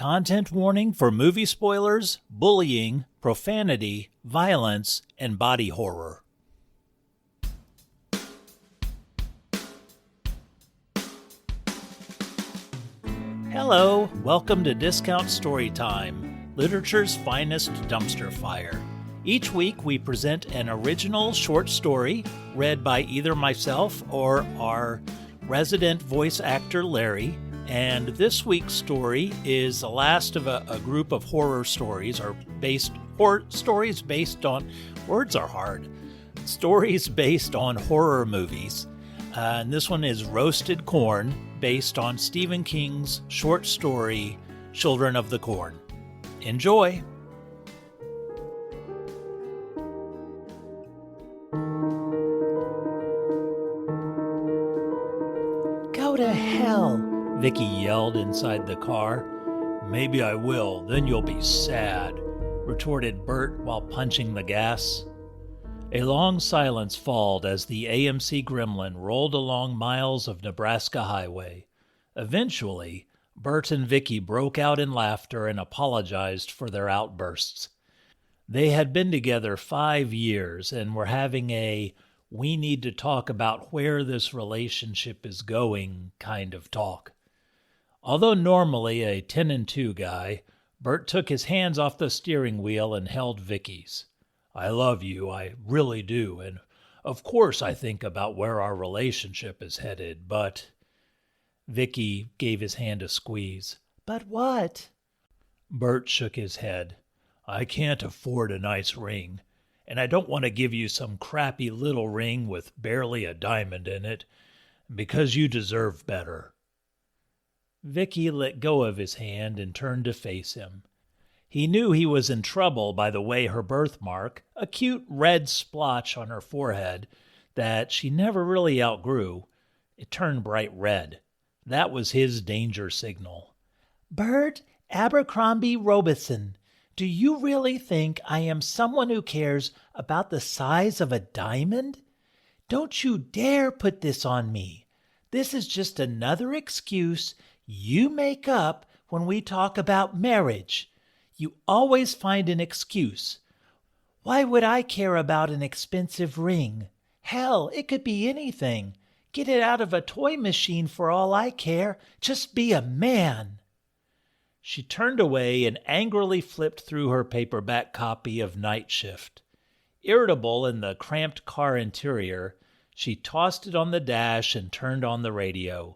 Content warning for movie spoilers, bullying, profanity, violence, and body horror. Hello, welcome to Discount Storytime, literature's finest dumpster fire. Each week we present an original short story read by either myself or our resident voice actor Larry. And this week's story is the last of a group of horror stories, stories based on, words are hard, stories based on horror movies. And this one is Roasted Corn, based on Stephen King's short story, Children of the Corn. Enjoy! Go to hell! Vicky yelled inside the car. "Maybe I will, then you'll be sad," retorted Bert while punching the gas. A long silence followed as the AMC Gremlin rolled along miles of Nebraska highway. Eventually, Bert and Vicky broke out in laughter and apologized for their outbursts. They had been together 5 years and were having a "we need to talk about where this relationship is going" kind of talk. Although normally a 10-2 guy, Bert took his hands off the steering wheel and held Vicky's. "I love you, I really do, and of course I think about where our relationship is headed, but..." Vicky gave his hand a squeeze. "But what?" Bert shook his head. "I can't afford a nice ring, and I don't want to give you some crappy little ring with barely a diamond in it, because you deserve better." Vicky let go of his hand and turned to face him. He knew he was in trouble by the way her birthmark, a cute red splotch on her forehead that she never really outgrew, it turned bright red. That was his danger signal. "Bert Abercrombie Robeson, do you really think I am someone who cares about the size of a diamond? Don't you dare put this on me. This is just another excuse you make up when we talk about marriage. You always find an excuse. Why would I care about an expensive ring? Hell, it could be anything. Get it out of a toy machine for all I care. Just be a man." She turned away and angrily flipped through her paperback copy of Night Shift. Irritable in the cramped car interior, she tossed it on the dash and turned on the radio.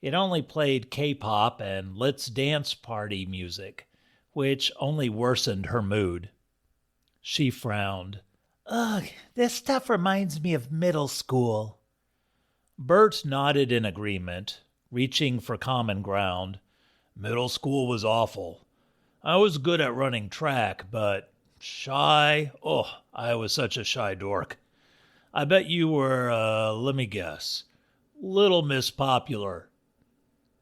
It only played K-pop and Let's Dance Party music, which only worsened her mood. She frowned. "Ugh, this stuff reminds me of middle school." Bert nodded in agreement, reaching for common ground. "Middle school was awful. I was good at running track, but shy? Oh, I was such a shy dork. I bet you were, let me guess, Little Miss Popular."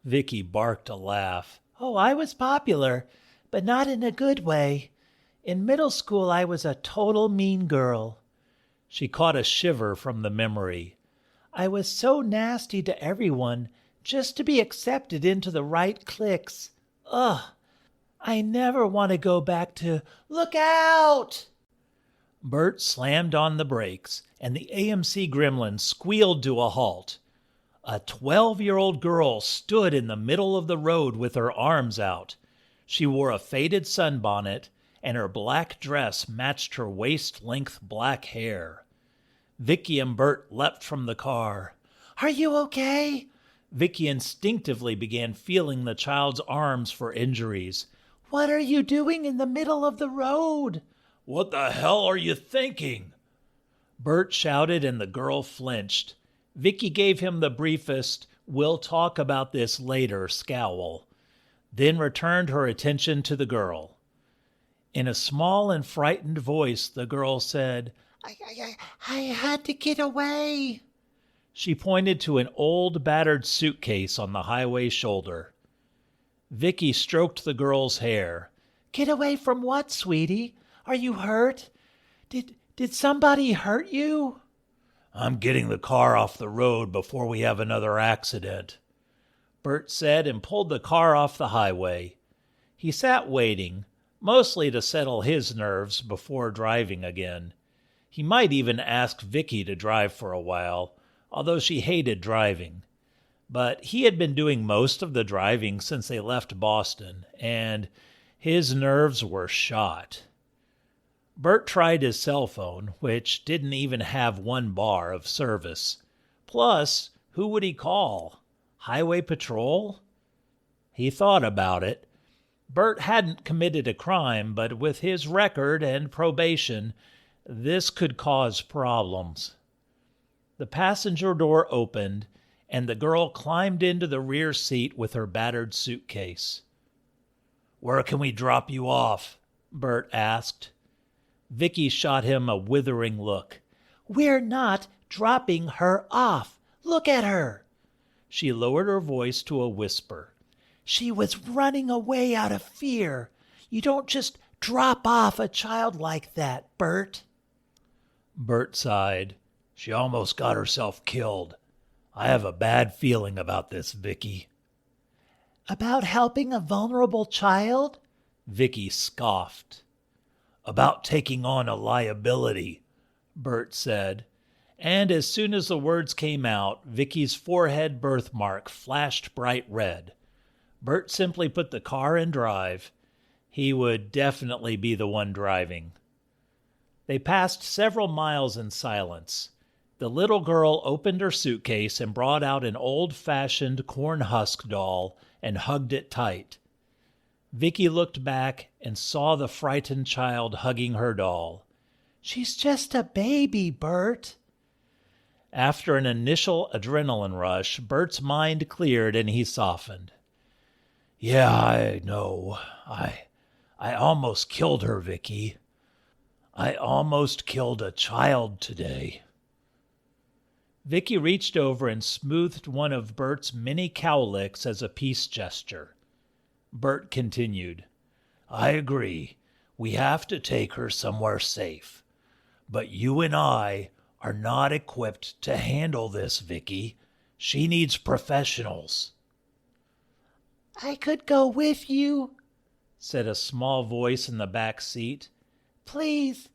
Vicky barked a laugh. "Oh, I was popular, but not in a good way. In middle school, I was a total mean girl." She caught a shiver from the memory. "I was so nasty to everyone just to be accepted into the right cliques. Ugh, I never want to go back to look out." Bert slammed on the brakes, and the AMC Gremlin squealed to a halt. A 12-year-old girl stood in the middle of the road with her arms out. She wore a faded sunbonnet, and her black dress matched her waist-length black hair. Vicky and Bert leapt from the car. "Are you okay?" Vicky instinctively began feeling the child's arms for injuries. "What are you doing in the middle of the road?" "What the hell are you thinking?" Bert shouted, and the girl flinched. Vicky gave him the briefest, "we'll talk about this later" scowl, then returned her attention to the girl. In a small and frightened voice, the girl said, I had to get away." She pointed to an old, battered suitcase on the highway shoulder. Vicky stroked the girl's hair. "Get away from what, sweetie? Are you hurt? Did somebody hurt you?" "I'm getting the car off the road before we have another accident," Bert said, and pulled the car off the highway. He sat waiting, mostly to settle his nerves before driving again. He might even ask Vicky to drive for a while, although she hated driving. But he had been doing most of the driving since they left Boston, and his nerves were shot. Bert tried his cell phone, which didn't even have one bar of service. Plus, who would he call? Highway Patrol? He thought about it. Bert hadn't committed a crime, but with his record and probation, this could cause problems. The passenger door opened, and the girl climbed into the rear seat with her battered suitcase. "Where can we drop you off?" Bert asked. Vicky shot him a withering look. "We're not dropping her off. Look at her." She lowered her voice to a whisper. "She was running away out of fear. You don't just drop off a child like that, Bert." Bert sighed. "She almost got herself killed. I have a bad feeling about this, Vicky." "About helping a vulnerable child?" Vicky scoffed. "About taking on a liability," Bert said. And as soon as the words came out, Vicky's forehead birthmark flashed bright red. Bert simply put the car in drive. He would definitely be the one driving. They passed several miles in silence. The little girl opened her suitcase and brought out an old-fashioned corn husk doll and hugged it tight. Vicky looked back and saw the frightened child hugging her doll. "She's just a baby, Bert." After an initial adrenaline rush, Bert's mind cleared and he softened. "Yeah, I know. I almost killed her, Vicky. I almost killed a child today." Vicky reached over and smoothed one of Bert's many cowlicks as a peace gesture. Bert continued, "I agree. We have to take her somewhere safe. But you and I are not equipped to handle this, Vicky. She needs professionals." "I could go with you," said a small voice in the back seat. "Please,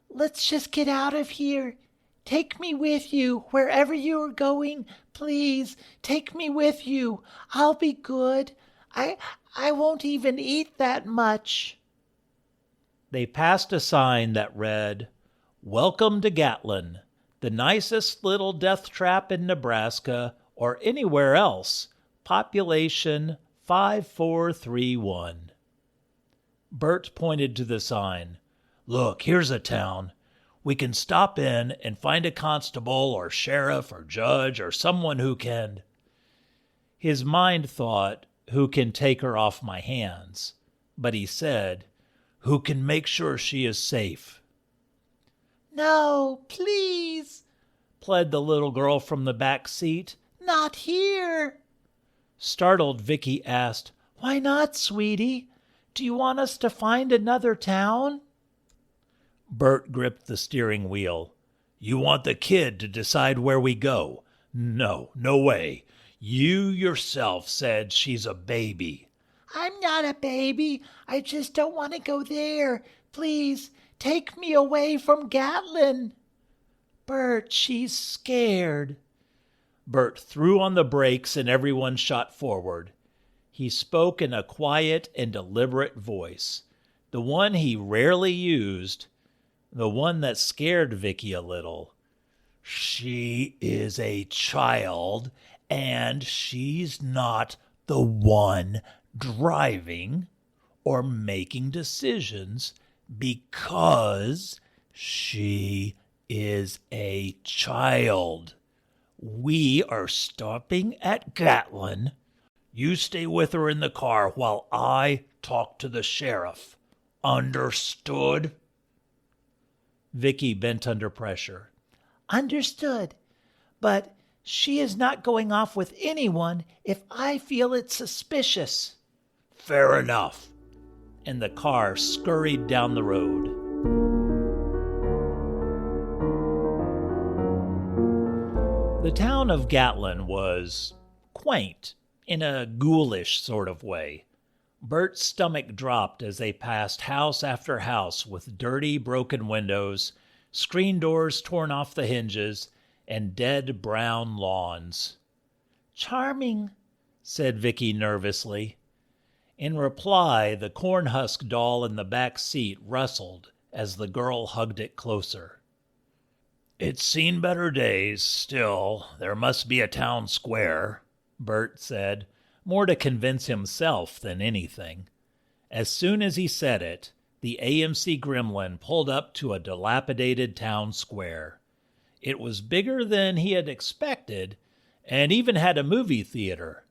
let's just get out of here. Take me with you, wherever you are going. Please, take me with you. I'll be good. I won't even eat that much." They passed a sign that read, "Welcome to Gatlin, the nicest little death trap in Nebraska or anywhere else. Population 5431. Bert pointed to the sign. "Look, here's a town. We can stop in and find a constable or sheriff or judge or someone who can—" His mind thought, "Who can take her off my hands?" But he said, "Who can make sure she is safe?" "No, please," pled the little girl from the back seat. "Not here." Startled, Vicky asked, "Why not, sweetie? Do you want us to find another town?" Bert gripped the steering wheel. "You want the kid to decide where we go? No way. You yourself said she's a baby." "I'm not a baby. I just don't want to go there. Please, take me away from Gatlin." "Bert, she's scared." Bert threw on the brakes and everyone shot forward. He spoke in a quiet and deliberate voice, the one he rarely used, the one that scared Vicky a little. "She is a child, and she's not the one driving or making decisions because she is a child. We are stopping at Gatlin. You stay with her in the car while I talk to the sheriff. Understood?" Vicky bent under pressure. "Understood. But she is not going off with anyone if I feel it's suspicious." "Fair enough." And the car scurried down the road. The town of Gatlin was quaint in a ghoulish sort of way. Bert's stomach dropped as they passed house after house with dirty, broken windows, screen doors torn off the hinges, and dead brown lawns. "Charming," said Vicky nervously. In reply, the cornhusk doll in the back seat rustled as the girl hugged it closer. "It's seen better days. Still, there must be a town square," Bert said, more to convince himself than anything. As soon as he said it, the AMC Gremlin pulled up to a dilapidated town square. It was bigger than he had expected, and even had a movie theater.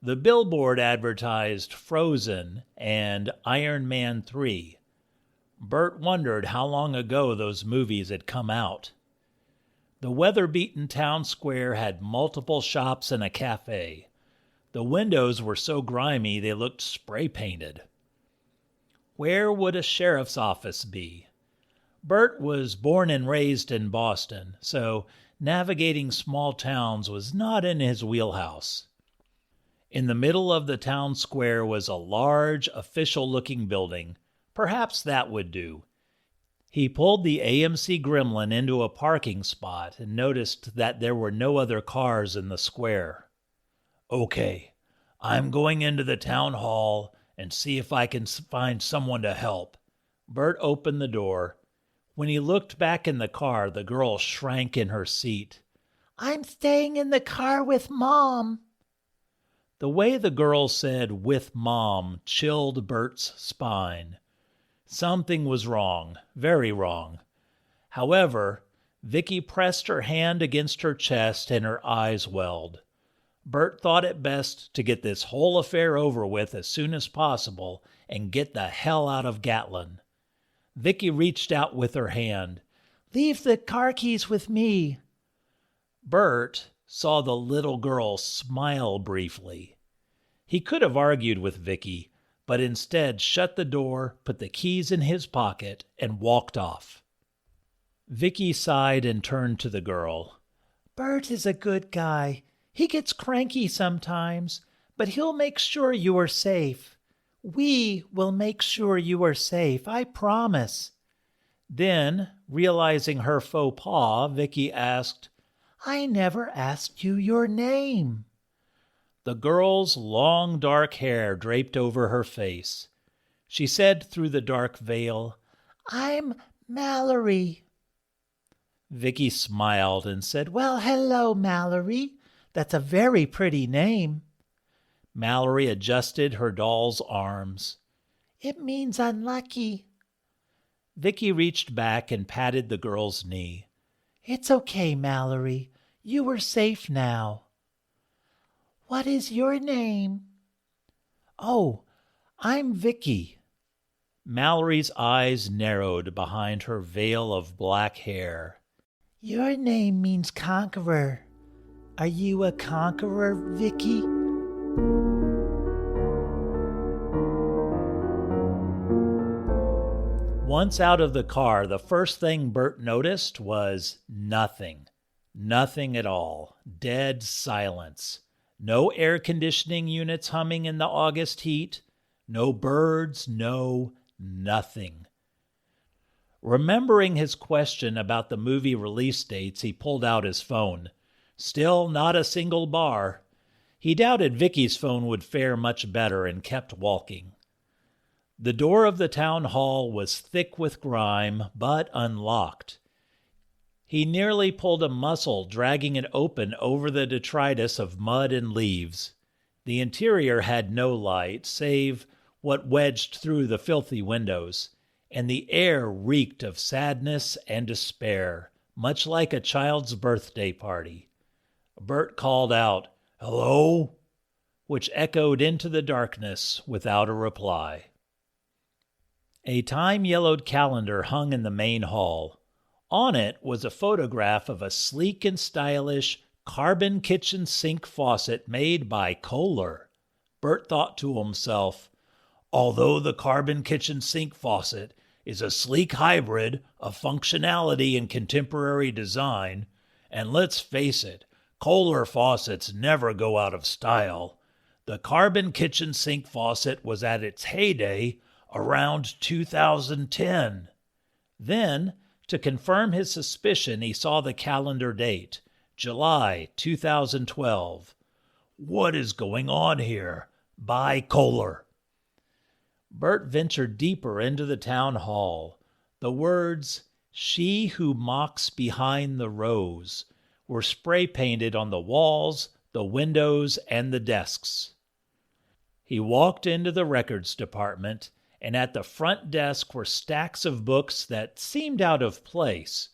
The billboard advertised Frozen and Iron Man 3. Bert wondered how long ago those movies had come out. The weather-beaten town square had multiple shops and a cafe. The windows were so grimy they looked spray-painted. Where would a sheriff's office be? Bert was born and raised in Boston, so navigating small towns was not in his wheelhouse. In the middle of the town square was a large, official-looking building. Perhaps that would do. He pulled the AMC Gremlin into a parking spot and noticed that there were no other cars in the square. "Okay, I'm going into the town hall and see if I can find someone to help." Bert opened the door. When he looked back in the car, the girl shrank in her seat. "I'm staying in the car with Mom." The way the girl said "with Mom" chilled Bert's spine. Something was wrong, very wrong. However, Vicky pressed her hand against her chest and her eyes welled. Bert thought it best to get this whole affair over with as soon as possible and get the hell out of Gatlin. Vicky reached out with her hand. "Leave the car keys with me." Bert saw the little girl smile briefly. He could have argued with Vicky, but instead shut the door, put the keys in his pocket, and walked off. Vicky sighed and turned to the girl. "Bert is a good guy. He gets cranky sometimes, but he'll make sure you are safe. We will make sure you are safe, I promise." Then, realizing her faux pas, Vicky asked, "I never asked you your name." The girl's long dark hair draped over her face. She said through the dark veil, "I'm Mallory." Vicky smiled and said, "Well, hello, Mallory. That's a very pretty name." Mallory adjusted her doll's arms. "It means unlucky." Vicky reached back and patted the girl's knee. "It's okay, Mallory. You are safe now." "What is your name?" "Oh, I'm Vicky." Mallory's eyes narrowed behind her veil of black hair. "Your name means conqueror. Are you a conqueror, Vicky?" Once out of the car, the first thing Bert noticed was nothing. Nothing at all. Dead silence. No air conditioning units humming in the August heat. No birds, no nothing. Remembering his question about the movie release dates, he pulled out his phone. Still not a single bar. He doubted Vicky's phone would fare much better and kept walking. The door of the town hall was thick with grime, but unlocked. He nearly pulled a muscle dragging it open over the detritus of mud and leaves. The interior had no light, save what wedged through the filthy windows, and the air reeked of sadness and despair, much like a child's birthday party. Bert called out, "Hello?" which echoed into the darkness without a reply. A time-yellowed calendar hung in the main hall. On it was a photograph of a sleek and stylish carbon kitchen sink faucet made by Kohler. Bert thought to himself, although the carbon kitchen sink faucet is a sleek hybrid of functionality and contemporary design, and let's face it, Kohler faucets never go out of style, The carbon kitchen sink faucet was at its heyday around 2010. Then, to confirm his suspicion, he saw the calendar date, July 2012. What is going on here? Bipolar. Bert ventured deeper into the town hall. The words, "She who mocks behind the rose," were spray-painted on the walls, the windows, and the desks. He walked into the records department, and at the front desk were stacks of books that seemed out of place.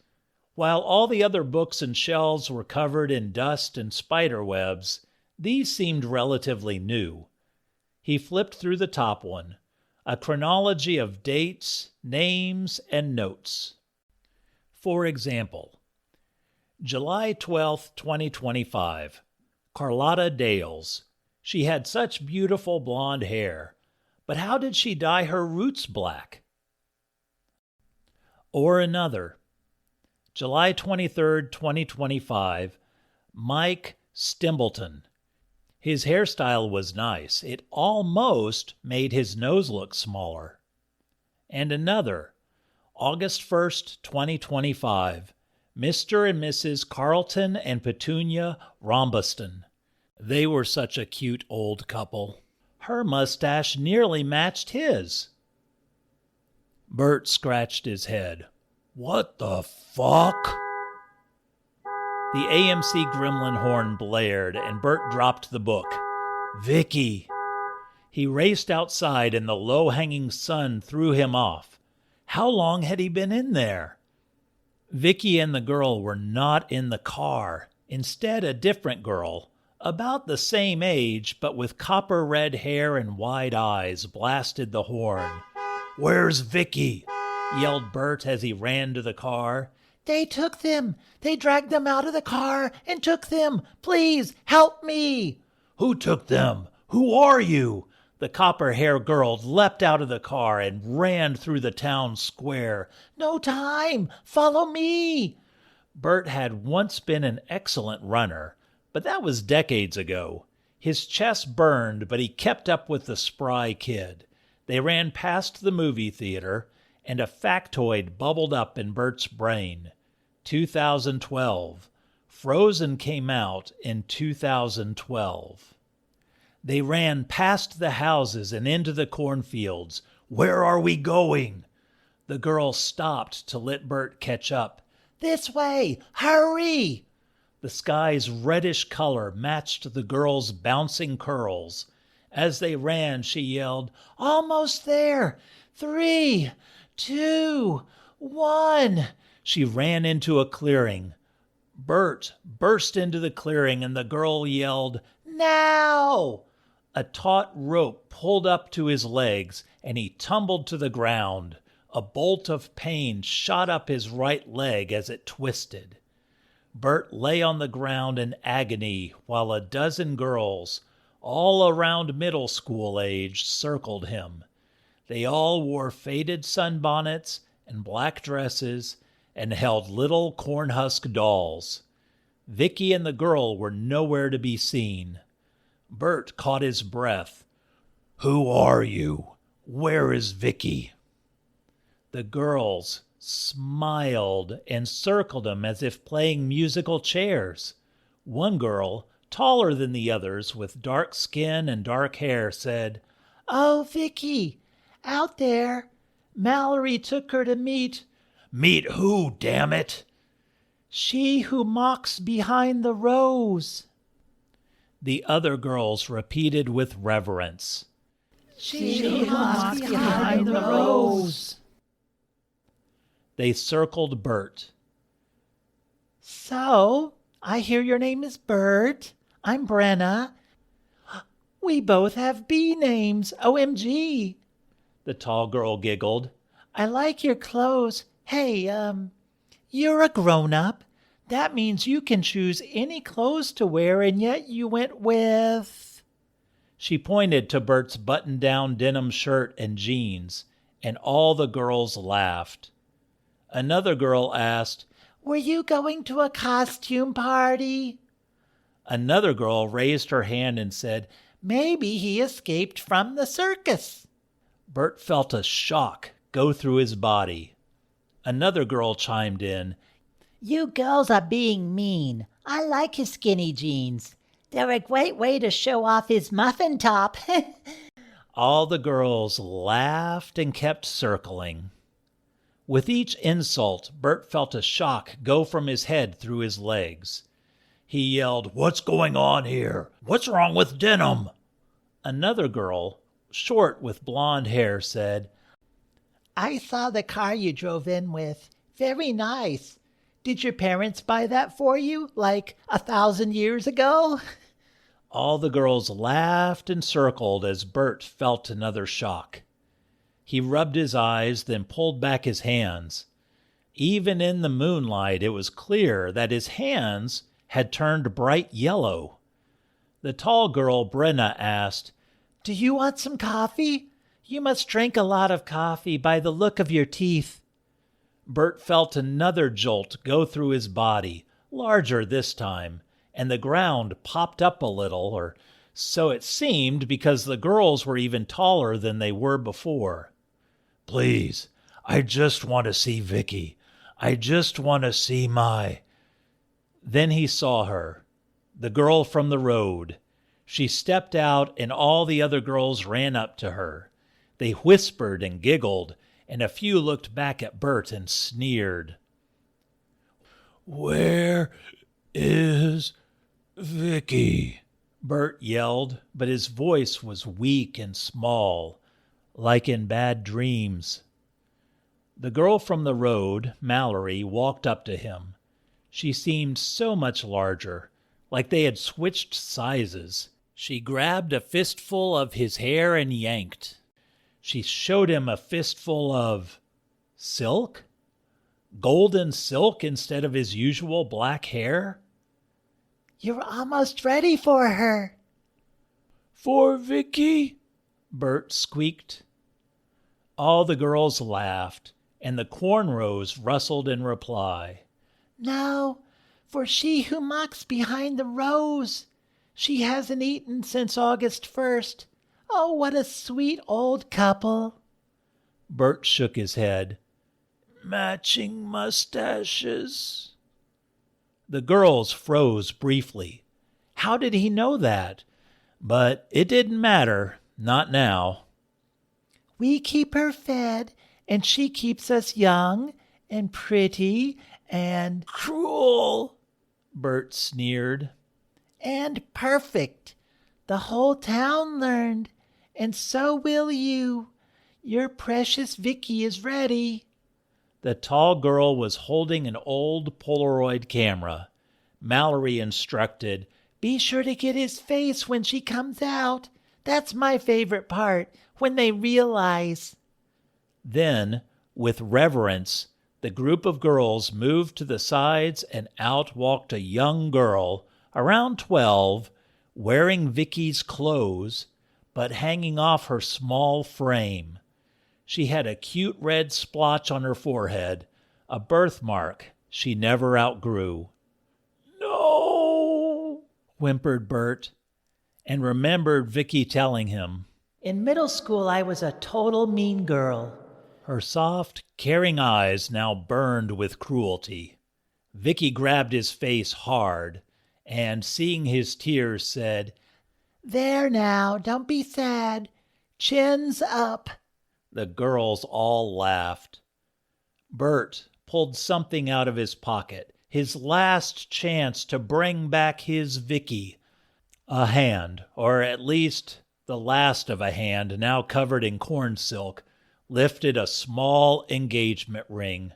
While all the other books and shelves were covered in dust and spider webs, these seemed relatively new. He flipped through the top one, a chronology of dates, names, and notes. For example, July 12, 2025, Carlotta Dales. She had such beautiful blonde hair, but how did she dye her roots black? Or another, July 23, 2025, Mike Stimbleton. His hairstyle was nice. It almost made his nose look smaller. And another, August 1st, 2025, Mr. and Mrs. Carlton and Petunia Rombuston. They were such a cute old couple. Her mustache nearly matched his. Bert scratched his head. What the fuck? The AMC gremlin horn blared, and Bert dropped the book. Vicky! He raced outside, and the low-hanging sun threw him off. How long had he been in there? Vicky and the girl were not in the car. Instead, a different girl, about the same age, but with copper-red hair and wide eyes, blasted the horn. Where's Vicky? Yelled Bert as he ran to the car. They took them. They dragged them out of the car and took them. Please, help me. Who took them? Who are you? The copper-haired girl leapt out of the car and ran through the town square. No time. Follow me. Bert had once been an excellent runner, but that was decades ago. His chest burned, but he kept up with the spry kid. They ran past the movie theater, and a factoid bubbled up in Bert's brain. 2012. Frozen came out in 2012. They ran past the houses and into the cornfields. Where are we going? The girl stopped to let Bert catch up. This way! Hurry! The sky's reddish color matched the girl's bouncing curls. As they ran, she yelled, Almost there! 3, 2, 1. She ran into a clearing. Bert burst into the clearing, and the girl yelled, Now! A taut rope pulled up to his legs, and he tumbled to the ground. A bolt of pain shot up his right leg as it twisted. Bert lay on the ground in agony while a dozen girls, all around middle school age, circled him. They all wore faded sunbonnets and black dresses and held little cornhusk dolls. Vicky and the girl were nowhere to be seen. Bert caught his breath. Who are you? Where is Vicky? The girls smiled and circled him as if playing musical chairs. One girl, taller than the others, with dark skin and dark hair, said, Oh, Vicky, out there. Mallory took her to meet... Meet who, damn it? She who mocks behind the rose. The other girls repeated with reverence. She who mocks behind the rose. They circled Bert. So, I hear your name is Bert. I'm Brenna. We both have B names. OMG. The tall girl giggled. I like your clothes. Hey, you're a grown-up. That means you can choose any clothes to wear, and yet you went with... She pointed to Bert's button-down denim shirt and jeans, and all the girls laughed. Another girl asked, Were you going to a costume party? Another girl raised her hand and said, Maybe he escaped from the circus. Bert felt a shock go through his body. Another girl chimed in. You girls are being mean. I like his skinny jeans. They're a great way to show off his muffin top. All the girls laughed and kept circling. With each insult, Bert felt a shock go from his head through his legs. He yelled, "What's going on here? What's wrong with denim?" Another girl, short with blonde hair, said, I saw the car you drove in with. Very nice. Did your parents buy that for you, like 1,000 years ago? All the girls laughed and circled as Bert felt another shock. He rubbed his eyes, then pulled back his hands. Even in the moonlight, it was clear that his hands had turned bright yellow. The tall girl, Brenna, asked, Do you want some coffee? You must drink a lot of coffee by the look of your teeth. Bert felt another jolt go through his body, larger this time, and the ground popped up a little, or so it seemed, because the girls were even taller than they were before. "Please, I just want to see Vicky. I just want to see my..." Then he saw her, the girl from the road. She stepped out, and all the other girls ran up to her. They whispered and giggled, and a few looked back at Bert and sneered. "Where is Vicky?" Bert yelled, but his voice was weak and small, like in bad dreams. The girl from the road, Mallory, walked up to him. She seemed so much larger, like they had switched sizes. She grabbed a fistful of his hair and yanked. She showed him a fistful of silk? Golden silk instead of his usual black hair? You're almost ready for her. "For Vicky?" Bert squeaked. All the girls laughed, and the cornrows rustled in reply. No, for she who mocks behind the rose. She hasn't eaten since August 1st. Oh, what a sweet old couple. Bert shook his head. "Matching mustaches." The girls froze briefly. How did he know that? But it didn't matter, not now. We keep her fed, and she keeps us young and pretty and "Cruel," Bert sneered. and perfect. The whole town learned, and so will you. Your precious Vicky is ready. The tall girl was holding an old Polaroid camera. Mallory instructed, Be sure to get his face when she comes out. That's my favorite part, when they realize. Then, with reverence, the group of girls moved to the sides, and out walked a young girl, around 12, wearing Vicky's clothes, but hanging off her small frame. She had a cute red splotch on her forehead, a birthmark she never outgrew. "No," whimpered Bert, and remembered Vicky telling him. In middle school, I was a total mean girl. Her soft, caring eyes now burned with cruelty. Vicky grabbed his face hard, and, seeing his tears, said, There now, don't be sad. Chins up. The girls all laughed. Bert pulled something out of his pocket, his last chance to bring back his Vicky. A hand, or at least the last of a hand now covered in corn silk, lifted a small engagement ring.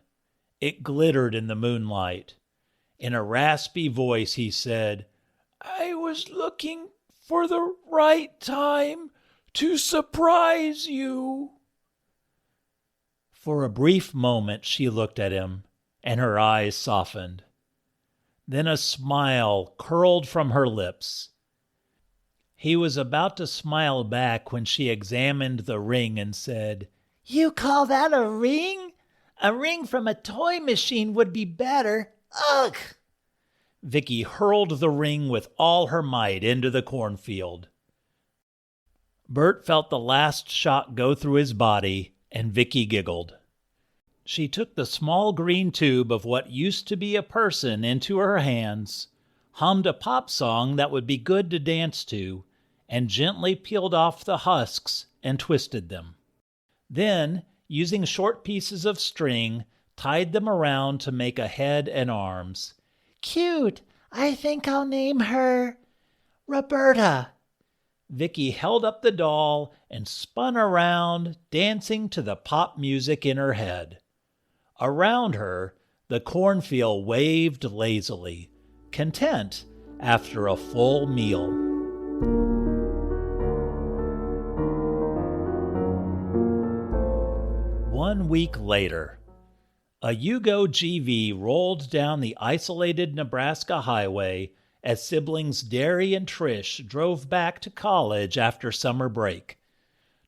It glittered in the moonlight. In a raspy voice he said, "I was looking for the right time to surprise you." For a brief moment she looked at him, and her eyes softened. Then a smile curled from her lips. He was about to smile back when she examined the ring and said, You call that a ring? A ring from a toy machine would be better. Ugh! Vicky hurled the ring with all her might into the cornfield. Bert felt the last shot go through his body, and Vicky giggled. She took the small green tube of what used to be a person into her hands, hummed a pop song that would be good to dance to, and gently peeled off the husks and twisted them. Then, using short pieces of string, tied them around to make a head and arms. Cute! I think I'll name her Roberta. Vicky held up the doll and spun around, dancing to the pop music in her head. Around her, the cornfield waved lazily, content after a full meal. One week later, a Yugo GV rolled down the isolated Nebraska highway as siblings Derry and Trish drove back to college after summer break.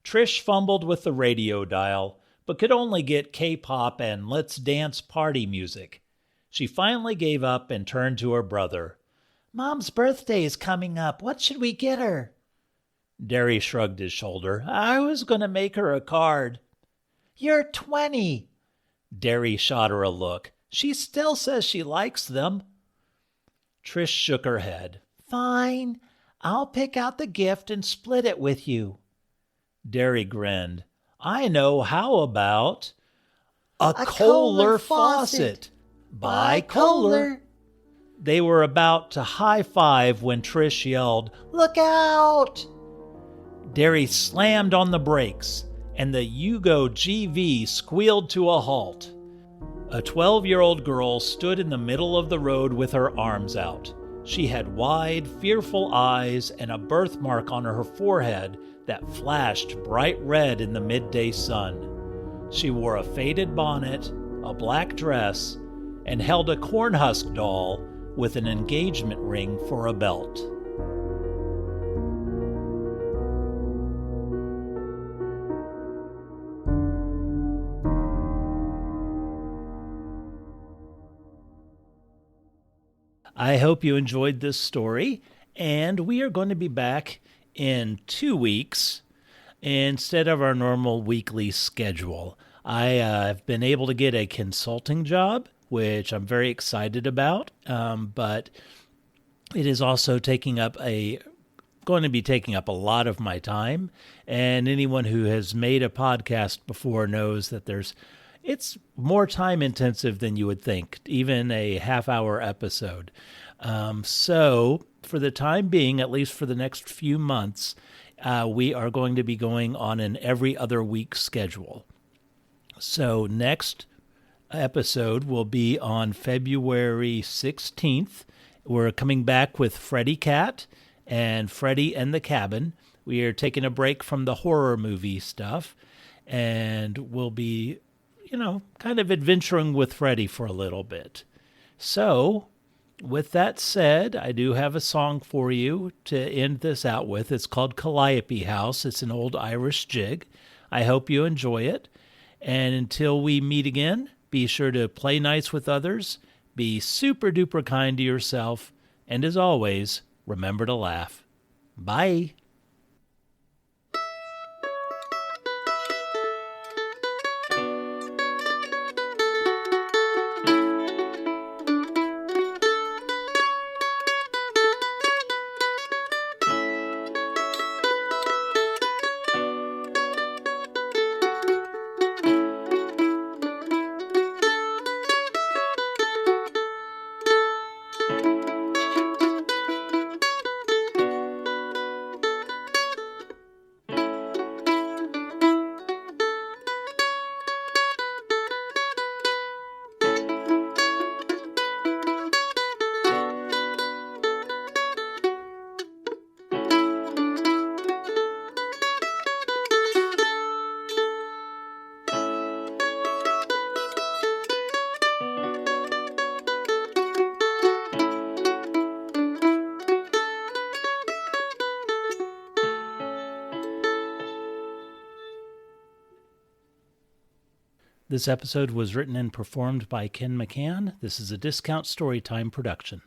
Trish fumbled with the radio dial, but could only get K-pop and Let's Dance party music. She finally gave up and turned to her brother. Mom's birthday is coming up. What should we get her? Derry shrugged his shoulder. I was going to make her a card. You're 20. Derry shot her a look. She still says she likes them. Trish shook her head. Fine. I'll pick out the gift and split it with you. Derry grinned. I know. How about a Kohler Kohler faucet by Kohler. Kohler? They were about to high-five when Trish yelled, Look out! Derry slammed on the brakes, and the Yugo GV squealed to a halt. A 12-year-old girl stood in the middle of the road with her arms out. She had wide, fearful eyes and a birthmark on her forehead that flashed bright red in the midday sun. She wore a faded bonnet, a black dress, and held a cornhusk doll with an engagement ring for a belt. I hope you enjoyed this story, and we are going to be back in 2 weeks instead of our normal weekly schedule. I have been able to get a consulting job, which I'm very excited about, but it is also going to be taking up a lot of my time, and anyone who has made a podcast before knows that it's more time intensive than you would think, even a half-hour episode. So for the time being, at least for the next few months, we are going to be going on an every other week schedule. So next episode will be on February 16th. We're coming back with Freddy Cat and Freddy and the Cabin. We are taking a break from the horror movie stuff, and we'll be kind of adventuring with Freddy for a little bit. So, with that said, I do have a song for you to end this out with. It's called Calliope House. It's an old Irish jig. I hope you enjoy it. And until we meet again, be sure to play nice with others, be super duper kind to yourself, and as always, remember to laugh. Bye. This episode was written and performed by Ken McCann. This is a Discount Storytime production.